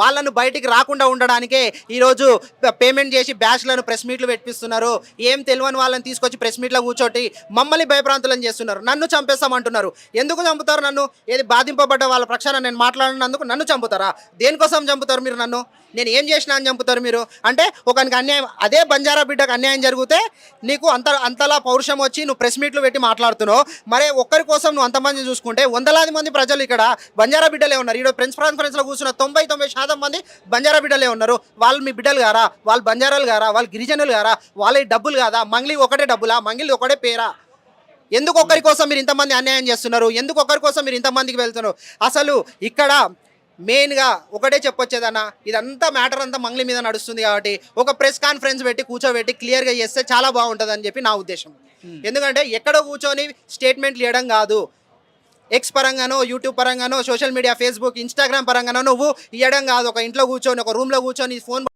వాళ్ళను బయటికి రాకుండా ఉండడానికే ఈరోజు పేమెంట్ చేసి బ్యాచ్లను ప్రెస్ మీట్లు పెట్టిస్తున్నారు. ఏం తెలియని వాళ్ళని తీసుకొచ్చి ప్రెస్ మీట్లో కూర్చోటి మమ్మల్ని భయప్రాంతులను చేస్తున్నారు. నన్ను చంపేస్తామంటున్నారు. ఎందుకు చంపుతారు నన్ను? ఏది బాధింపబడ్డ వాళ్ళ పక్షాన నేను మాట్లాడినందుకు నన్ను చంపుతారా? దేనికోసం చంపుతారు మీరు నన్ను? నేను ఏం చేసినా అని చంపుతారు మీరు? అంటే ఒకనికి అన్యాయం, అదే బంజారా బిడ్డకు అన్యాయం జరిగితే నీకు అంతలా పౌరుషం వచ్చి నువ్వు ప్రెస్ మీట్లు పెట్టి మాట్లాడుతున్నావు. మరే ఒక్కరి కోసం నువ్వు అంతమంది చూసుకుంటే వందలాది మంది ప్రజలు ఇక్కడ బంజారా బిడ్డలే ఉన్నారు. ఈరోజు ప్రెస్ కాన్ఫరెన్స్లో కూర్చున్న 99% మంది బంజారా బిడ్డలే ఉన్నారు. వాళ్ళు మీ బిడ్డలు గారా? వాళ్ళు బంజారాలు గారా? వాళ్ళు గిరిజనులు గారా? వాళ్ళ డబ్బులు కాదా? మంగ్లీ ఒకటే డబ్బులా? మంగిలి ఒకటే పేరా? ఎందుకు ఒక్కరి కోసం మీరు ఇంతమంది అన్యాయం చేస్తున్నారు? ఎందుకు ఒక్కరి కోసం మీరు ఇంతమందికి వెళ్తున్నారు? అసలు ఇక్కడ మెయిన్గా ఒకటే చెప్పొచ్చేదన్న, ఇదంతా మ్యాటర్ అంతా మంగ్లీ మీద నడుస్తుంది కాబట్టి ఒక ప్రెస్ కాన్ఫరెన్స్ పెట్టి కూర్చోబెట్టి క్లియర్గా చేస్తే చాలా బాగుంటుంది అని చెప్పి నా ఉద్దేశం. ఎందుకంటే ఎక్కడో కూర్చొని స్టేట్మెంట్లు ఇవ్వడం కాదు, ఎక్స్ పరంగానో యూట్యూబ్ పరంగానో సోషల్ మీడియా ఫేస్బుక్ ఇన్స్టాగ్రామ్ పరంగానో నువ్వు ఇవ్వడం కాదు. ఒక ఇంట్లో కూర్చొని ఒక రూమ్లో కూర్చొని ఫోన్